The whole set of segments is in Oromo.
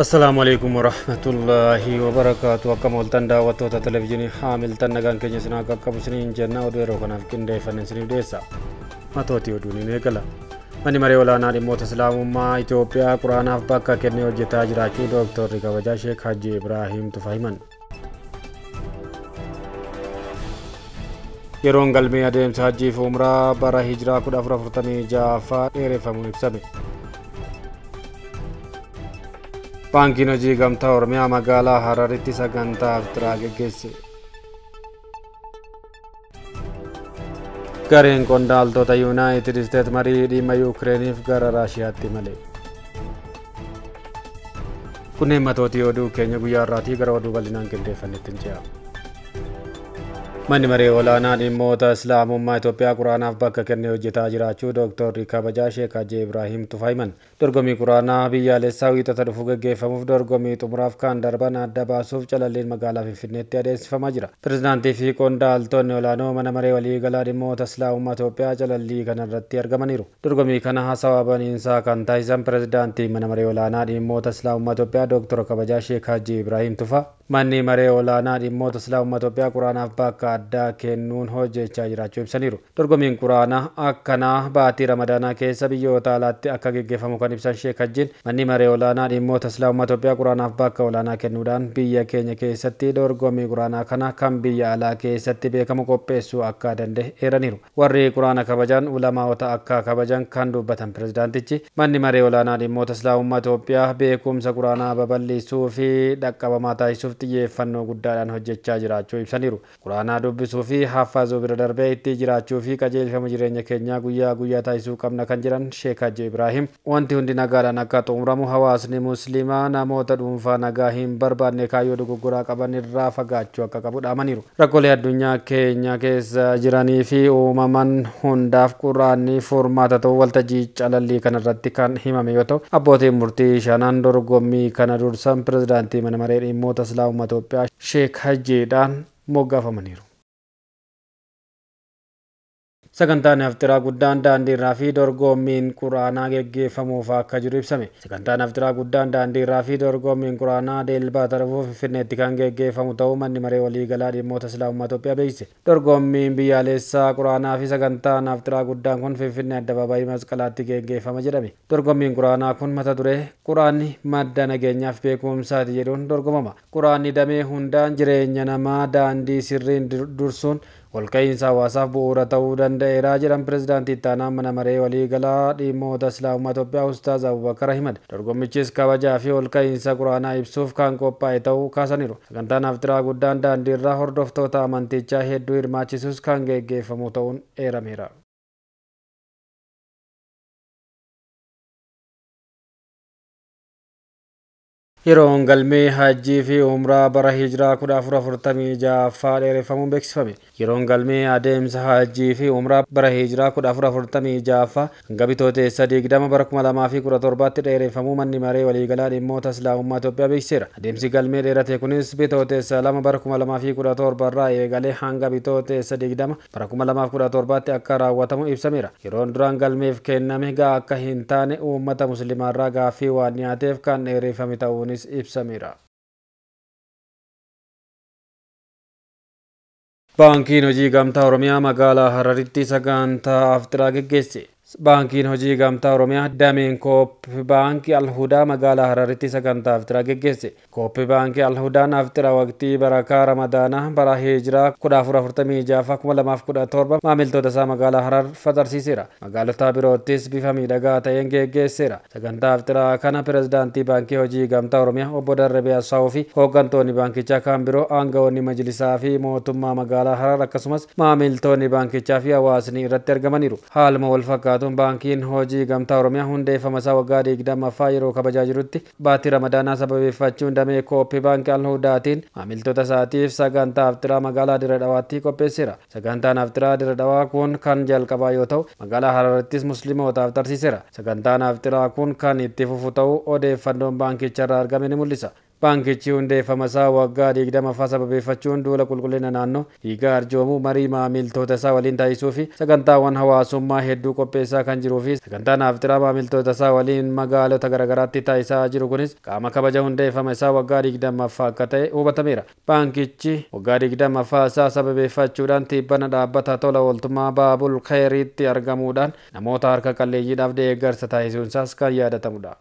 Assalamualaikum warahmatullahi wabarakatuh. Akkam oltan daawwattoota televezyiinii Haamiltan nagaan keenya sinaa qaqqabu isiniin jenna oduu yeroo kanaaf qindeeffanne isiniif dhiyeessa. Matooti oduun ni eegala. Manni maree olaanaa dhimmoota Islaamummaa Itoophiyaa Quraanaaf bakka kennee hojjetaa jiraachuu Dooktarri kabajaa Sheek Hajji Ibraahim Tufaa himan. Yeroon galmee adeemsa hajjii fi umraa bara hijiraa 1446 dheereffamuun ibsame. Baankiin hojii gamtaa Oromiyaa magaalaa Hararitti sagantaa iftiraa geggeesse. Gareen qondaaltota Yuunaayitid Isteet marii dhimma Yukireeniif gara Raashiyaatti male. Kunneen matootii oduu keenya guyyaa irraatii gara oduu bal'inaan qindeeffannetti ce'a. Manni maree olaanaa dhimmoota Islaamummaa Itoophiyaa Quraanaaf bakka kennee hojjetaa jiraachuu Dooktarri kabajaa Sheek Hajji Ibraahim Tufaa himan. Dorgommii Quraanaa biyyaalessaa wiixata dhufu gaggeeffamuuf dorgommii xumuraaf kan darban adda baasuuf calalliin magaalaa Finfinneetti adeemsifamaa jira. Pirezidaantii fi qondaaltonni olaanoo mana maree waliigalaa dhimmoota Islaamummaa Itoophiyaa calallii kanarratti argamaniiru. Dorgommii kana haasawaa baniinsaa kan taasisan pirezidaantii mana maree olaanaa dhimmoota Islaamummaa Itoophiyaa Dooktar kabajaa Sheek Hajji Ibraahim Tufaa manni maree olaanaa dhimmoota Islaamummaa Itoophiyaa Quraanaaf bakka addaa kennuun hojjechaa jiraachuu ibsaniiru. Dorgommiin Quraanaa akkanaa baatii Ramadaanaa keessa biyyoota alaatti akka gaggeeffamu kan ibsan Sheek Hajjiin manni maree olaanaa dhimmoota Islaamummaa Itoophiyaa Quraanaaf bakka olaanaa kennuudhaan biyya keenya keessatti dorgommii Quraanaa kana kan biyya alaa keessatti beekamu qopheessuu akka danda'e eeraniiru. Warri Quraana kabajan ulamaa'ota akka kabajan kan dubbatan pirezidaantichi manni maree olaanaa dhimmoota Islaamummaa Itoophiyaa beekumsa Quraanaa babal'isuu fi dhaqqabamaa taasisuuf xiyyeeffannoo guddaadhaan hojjechaa jiraachuu ibsaniiru. Quraanaa dubbisuu fi haffazuu bira darbee itti jiraachuu fi qajeelfama jireenya keenyaa guyyaa guyyaa taasisuu qabna kan jiran Sheek Hajji Ibraahim wanti hundi nagaadhaan akka xumuramu hawaasni musliimaa namoota dhuunfaa nagaa hin barbaanne kaayyoo dogoggoraa qaban irraa fagaachuu akka qabu dhaamaniiru. Rakkoolee addunyaa keenya keessa jiranii fi uumaman hundaaf Quraanni furmaata ta'uu waltajjii calallii kanarratti kan himame yoo ta'u abbootiin murtii shanan dorgommii kana dursan pirezidaantii mana maree dhimmoota Islaamummaa Itoophiyaa Sheek Hajjiidhaan moggaafamaniiru. Sagantaan iftiraa guddaan daandii irraa fi dorgommiin Quraanaa gaggeeffamuuf akka jiru ibsame. Sagantaan iftiraa guddaan daandii irraa fi dorgommiin Quraanaa Dilbata dhufu Finfinneetti kan gaggeeffamu ta'uu manni maree waliigalaa dhimmoota Islaamummaa Itoophiyaa beeksise. Dorgommiin biyyaalessaa Quraanaa fi sagantaan iftiraa guddaan kun Finfinnee Addabaabaayii Masqalaatti gaggeeffama jedhame. Dorgommiin Quraanaa kun mata duree Quraanni madda nageenyaaf beekumsaati jedhuun dorgomama. Quraanni damee hundaan jireenya namaa daandii sirriin dursuun walqa'iinsa hawaasaaf bu'uura ta'uu danda'eera jedhan pirezidaantii itti aanaa mana maree waliigalaa dhimmoota Islaamummaa Itoophiyaa Ustaaz Abubakar Ahimad. Dorgommichis kabajaa fi walqa'iinsa Quraanaa ibsuuf kan qophaa'e ta'uu kaasaniiru. Sagantaan iftiraa guddaan daandii irraa hordoftoota amantichaa hedduu hirmaachisuus kan gaggeeffamu ta'uun eerameera. Yeroon galmee hajjii fi umraa bara hijiraa 1446 dheereffamuun beeksifame. Yeroon galmee adeemsa hajjii fi umraa bara hijiraa 1446 hanga bitootessa 20 bara 2017 dheereffamuu manni maree waliigalaa dhimmoota Islaamummaa Itoophiyaa beeksiseera. Adeemsi galmee dheerate kunis bitootessa 2 bara 2017 irraa eegalee hanga bitootessa 20 bara 2017 akka raawwatamu ibsameera. Yeroon duraan galmeef kenname gahaa akka hin taane uummata musliimaarraa gaaffii waan dhiyaateef kan dheereffame ta'uun ibsameera. Baankiin hojii gamtaa Oromiyaa magaalaa Hararitti sagantaa iftiraa geggeesse. Baankiin hojii gamtaa Oromiyaa dameen Kooppi baankii Alhudaa magaalaa Hararitti sagantaa iftiraa geggeesse. Kooppi baankii Alhudaan iftiraa waqtii barakaa Ramadaanaa bara hijiraa 1446 maamiltoota isaa magaalaa Harar fatarsiiseera. Magaalota biroottis bifa miidhagaa ta'een geggeesseera. Sagantaa iftiraa kana pirezidaantii baankii hojii gamtaa Oromiyaa obbo Darrabii Assaawuu fi hooggantoonni baankichaa kan biroo aangawoonni majlisaa fi mootummaa magaalaa Harar akkasumas maamiltoonni baankichaa fi hawaasni irratti argamaniiru. Haaluma wal fakkaatu baankiin hojii gamtaa Oromiyaa hundeeffama isaa waggaa 20ffaa yeroo kabajaa jirutti baatii Ramadaanaa sababeeffachuun damee Kooppi baankii Alhudaatiin maamiltoota isaatiif sagantaa iftiraa magaalaa Dirree Dhawaatti qopheesseera. Sagantaan iftiraa Dirree Dhawaa kun kan jalqabaa yoo ta'u magaalaa Hararittis musliimootaaf tarsiiseera. Sagantaan iftiraa kun kan itti fufu ta'uu odeeffannoon baankicharraa argame ni mul'isa. Baankichi hundeeffama isaa waggaa 20 sababeeffachuun duula qulqullina naannoo dhiigaa arjoomuu marii maamiltoota isaa waliin taasisuu fi sagantaawwan hawaasummaa hedduu qopheessaa kan jiruu fi sagantaan afxiraa maamiltoota isaa waliin magaalota garaagaraatti taasisaa jiru kunis qaama kabaja hundeeffama isaa waggaa 20 akka ta'e hubatameera. Baankichi waggaa 20 isaa sababeeffachuudhaan tibbana dhaabbata tola ooltummaa Baabul Khayriitti argamuudhaan namoota harka qalleeyyiidhaaf deeggarsa taasisuun isaas kan yaadatamudha.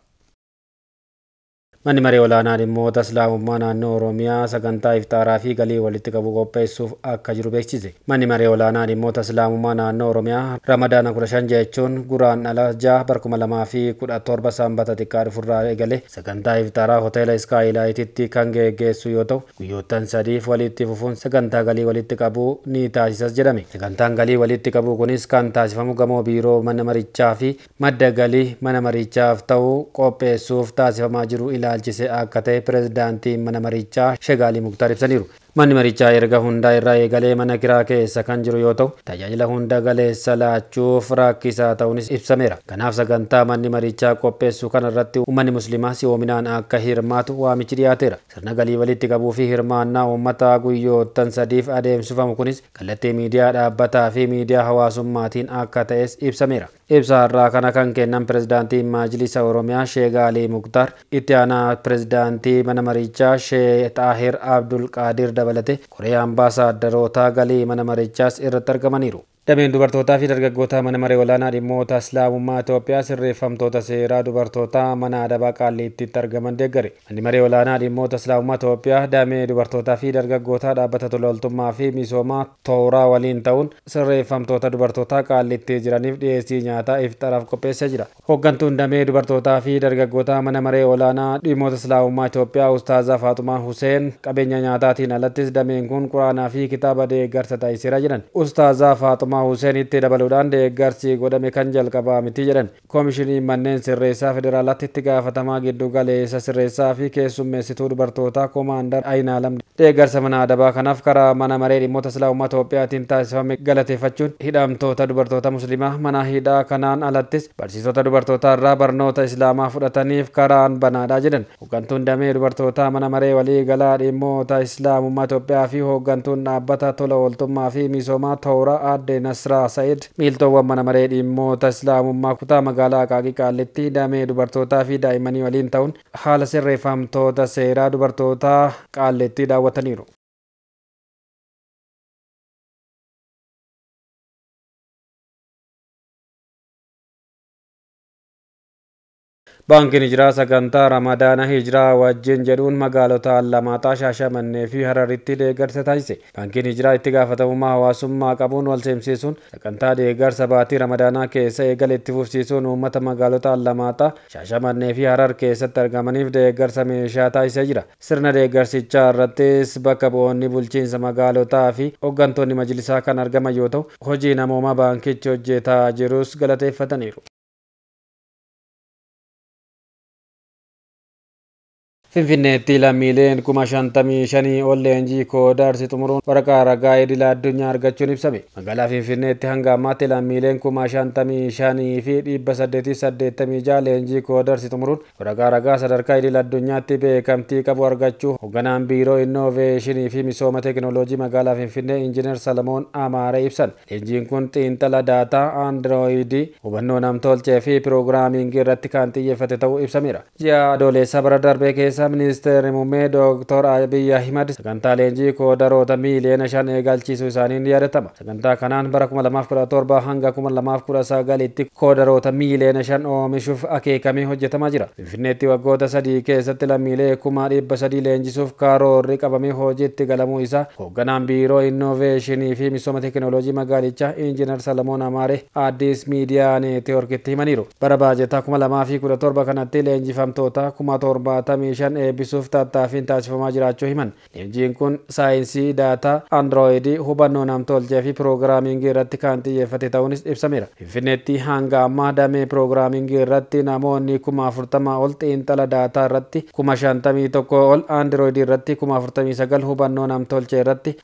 Manni maree olaanaa dhimmoota Islaamummaa naannoo Oromiyaa sagantaa iftaaraa fi galii walitti qabu qopheessuuf akka jiru beeksise. Manni maree olaanaa dhimmoota Islaamummaa naannoo Oromiyaa Ramadaana 15 jechuun Guraandhala 6 2017 sanbata xiqqaa dhufurraa eegale sagantaa iftaaraa hoteela Iskaayilaayititti kan geggeessu yoo ta'u guyyoottan sadiif walitti fufuun sagantaa galii walitti qabu ni taasisas jedhame. Sagantaan galii walitti qabu kunis kan taasifamu gamoo biiroo mana marichaa fi madda galii mana marichaaf ta'u qopheessuuf taasifamaa jiru ilaalchise akka ta'e pirezidaantiin mana marichaa Shegaalii Muktaar ibsaniiru. Manni marichaa erga hundaa irraa eegalee mana kiraa keessa kan jiru yoo ta'u tajaajila hunda galeessa laachuuf rakkisaa ta'uunis ibsameera. Kanaaf sagantaa manni marichaa qopheessu kana irratti uummanni musliimaa si'oominaan akka hirmaatu waamichi dhiyaateera. Sirna galii walitti qabuu fi hirmaannaa uummataa guyyoottan sadiif adeemsifamu kunis kallattii miidiyaa dhaabbataa fi miidiyaa hawaasummaatiin akka ta'es ibsameera. Ibsa har'aa kana kan kennan pirezidaantiin Maajilisa Oromiyaa Shegaalii Muktaar, itti aanaa pirezidaantii mana marichaa Sheekh Xaahir Abdul Qaadir dabalate koree ambaasaadarootaa galii mana marichaas irratti argamaniiru. Dameen dubartootaa fi dargaggootaa mana maree olaanaa dhimmoota Islaamummaa Itoophiyaa sirreeffamtoota seeraa dubartootaa mana adabaa Qaalliittiitti argaman deeggare. Manni maree olaanaa dhimmoota Islaamummaa Itoophiyaa damee dubartootaa fi dargaggootaa dhaabbata tola ooltummaa fi misoomaa Tooraa waliin ta'uun sirreeffamtoota dubartootaa Qaalliittii jiraniif dhiyeessii nyaataa iftaraaf qopheessee jira. Hooggantuun damee dubartootaa fi dargaggootaa mana maree olaanaa dhimmoota Islaamummaa Itoophiyaa Ustaazaa Faaxumaa Huseen qabeenya nyaataatiin alattis dameen kun Quraanaa fi kitaaba deeggarsa taasiseera jedhan. Ustaazaa Faaxumaa Huseen itti dabaluudhaan deeggarsi godhame kan jalqabaa miti jedhan. Koomishiniin manneen sirreessaa federaalaatti itti gaafatamaa giddu galeessa sirreessaa fi keessummeessituu dubartootaa Koomaandar Ayinaalam deeggarsa mana adabaa kanaaf karaa mana maree dhimmoota Islaamummaa Itoophiyaatiin taasifame galateeffachuun hidhamtoota dubartoota musliimaa mana hidhaa kanaan alattis barsiisota dubartootaa irraa barnoota Islaamaa fudhataniif karaan banaadha jedhan. Hooggantuun damee dubartootaa mana maree waliigalaa dhimmoota Islaamummaa Itoophiyaa fi hooggantuun dhaabbata tola ooltummaa fi misoomaa Tooraa aadde Nasraa Said miiltoowwan mana maree dhimmoota Islaamummaa kutaa magaalaa Akaaqii Qaallitti damee dubartootaa fi daa'immanii waliin ta'uun haala sirreeffamtoota seeraa dubartootaa Qaallitti daawwataniiru. Baankiin Hijiraa sagantaa Ramadaana Hijiraa wajjin jedhuun magaalota Allamaaxaa, Shaashamannee fi Hararitti deeggarsa taasise. Baankiin Hijiraa itti gaafatamummaa hawaasummaa qabuun wal simsiisuun sagantaa deeggarsa baatii Ramadaanaa keessa eegale itti fufsiisuun uummata magaalota Allamaaxaa, Shaashamannee fi Harar keessatti argamaniif deeggarsa meeshaa taasisee jira. Sirna deeggarsichaa irrattis bakka bu'oonni bulchiinsa magaalotaa fi hooggantoonni majlisaa kan argaman yoo ta'u, hojii namoomaa baankichi hojjetaa jirus galateeffataniiru. Finfinneetti lammiileen 55,000 ol leenjii koodaarsi xumuruun waraqaa ragaa idil addunyaa argachuun ibsame. Magaalaa Finfinneetti hanga ammaatti lammiileen 55,886 leenjii koodaarsi xumuruun waraqaa ragaa sadarkaa idil addunyaatti beekamtii qabu argachuu hoogganaan biiroo innoveeshinii fi misooma teekinooloojii magaalaa Finfinnee Injiinar Salamoon Amaaree ibsan. Leenjiin kun xiinxala daataa Androidii hubannoo namtolchee fi piroogiraamingii irratti kan xiyyeeffate ta'uu ibsameera. Ji'a adoolessa bara darbee keessa Ministeerri muummee Dr. Abiy Ahimad sagantaa leenjii koodaroota miiliyoona 5 eegalchiisuu isaaniin yaadatama. Sagantaa kanaan bara 2017 hanga 2019tti koodaroota miiliyoona 5 oomishuuf akeekamee hojjetamaa jira. Finfinneetti waggoota 3 keessatti lammiilee 300,000 leenjisuuf karoorri qabamee hojiitti galamuu isaa hoogganaan biiroo innoveeshinii fi misooma teekinooloojii magaalichaa Injiinar Salamoon Amaaree Addis Miidiyaa Neetwoorkitti himaniiru. Bara baajetaa 2017 kanatti leenjifamtoota 75,000 eebbisuuf tattaaffiin taasifamaa jiraachuu himan. Leenjiin kun saayinsii daataa Androidii hubannoo namtolchee fi piroogiraamingii irratti kan xiyyeeffate ta'uunis ibsameera. Finfinneetti hanga ammaa damee piroogiraamingii irratti namoonni 40,000 ol xiinxala daataa irratti 51,000 ol Androidii irratti 49,000 hubannoo namtolchee irratti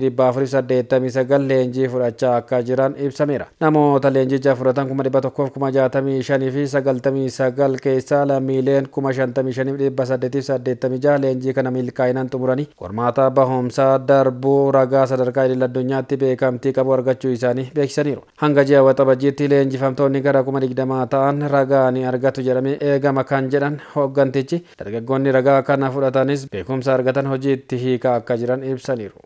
18,489 leenjii fudhachaa akka jiran ibsameera. Namoota leenjicha fudhatan 165,065 fi 99 keessaa lammiileen 55,000 1886 leenjii kana milkaa'inaan xumuranii qormaata bahumsaa darbuu ragaa sadarkaa idil-addunyaatti beekamtii qabu argachuu isaanii beeksisaniiru. Hanga ji'a waxabajjiitti leenjifamtoonni gara 20 ta'an ragaa ni argatu jedhamee eegama kan jedhan hooggantichi dargaggoonni ragaa kana fudhatanis beekumsa argatan hojiitti hiikaa akka jiran ibsaniiru.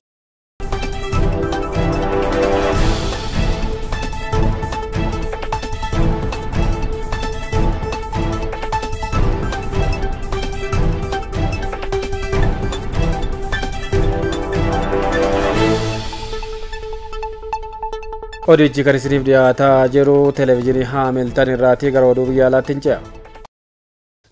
Odichi kan isiniif dhiyaataa jiru televezyiinii Haamiltan irraatii gara oduu biyya alaatti ce'a.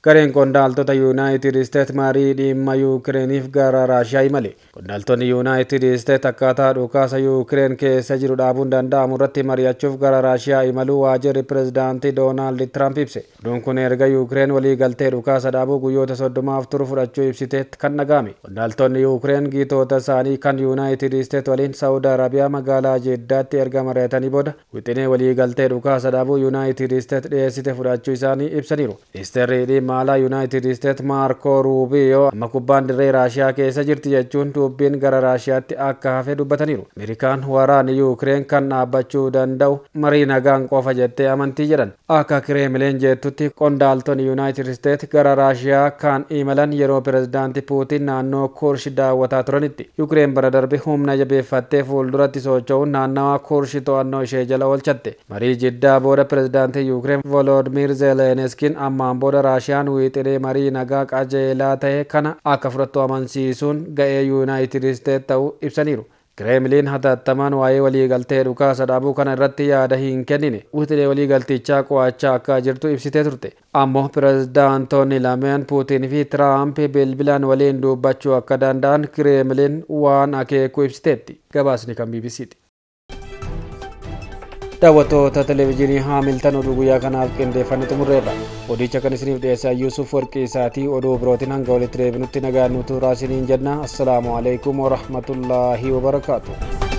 Gareen qondaaltota Yuunaayitid Isteet marii dhimma Yuukireeniif gara Raashiyaa imale. Qondaaltonni Yuunaayitid Isteet akkaataa dhukaasa Yuukireen keessa jiru dhaabuun danda'amu irratti mari'achuuf gara Raashiyaa imaluu waajjirri pirezidaantii Doonaald Tiraamp ibse. Oduun kun erga Yuukireen walii galtee dhukaasa dhaabuu guyyoota 30 turu fudhachuu ibsiteet kan dhaga'ame. Qondaaltonni Yuukireen giitoota isaanii kan Yuunaayitid Isteet waliin Saawud Arabiyaa magaalaa Jeddaatti erga mari'atanii booda wixinee walii galtee dhukaasa dhaabuu Yuunaayitid Isteet dhiyeessite fudhachuu isaanii ibsaniiru. Ministeerri maalaa Yuunaayitid Isteet Maarko Ruubiyoo amma kubbaan dirree Raashiyaa keessa jirti jechuun dubbiin gara Raashiyaatti akka hafe dubbataniiru. Ameerikaan waraana Yuukireen kan dhaabbachuu danda'u marii nagaan qofa jettee amantii jedhan. Akka Kireemleen jettutti qondaaltonni Yuunaayitid Isteet gara Raashiyaa kan imalan yeroo pirezidaantii Puutiin naannoo Kursh daawwataa turanitti. Yuukireen bara darbe humna jabeeffattee fuulduratti socho'uun naannawaa Kursh to'annoo ishee jala oolchatte. Marii Jiddaa booda pirezidaantii Yuukireen Volodimir Zelenskiin ammaan booda Raashiyaan wixinee marii nagaa qajeelaa ta'e kana akka fudhattu amansiisuun ga'ee Yuunaayitid Isteet ta'uu ibsaniiru. Kireemliin hatattamaan waa'ee waliigaltee dhukaasa dhaabuu kana irratti yaada hin kennine. Wixinee waliigaltichaa qo'achaa akka jirtu ibsitee turte. Ammoo pirezidaantoonni lameen Puutiin fi Tiraamp bilbilaan waliin dubbachuu akka danda'an Kireemliin waan akeeku ibsiteetti. Gabaasni kan BBC'ti. Daawwattoota televezyiinii Haamiltan oduu guyyaa kanaaf qindeeffame xumurreerra. Odicha kan isiniif dhiyeessaa Yuusuf Warqii isaatii oduu birootiin hanga walitti deebinutti nagaan nu turaa isiniin jenna. Assalaamu alaikum warahmatullaahi wabarakaatuh.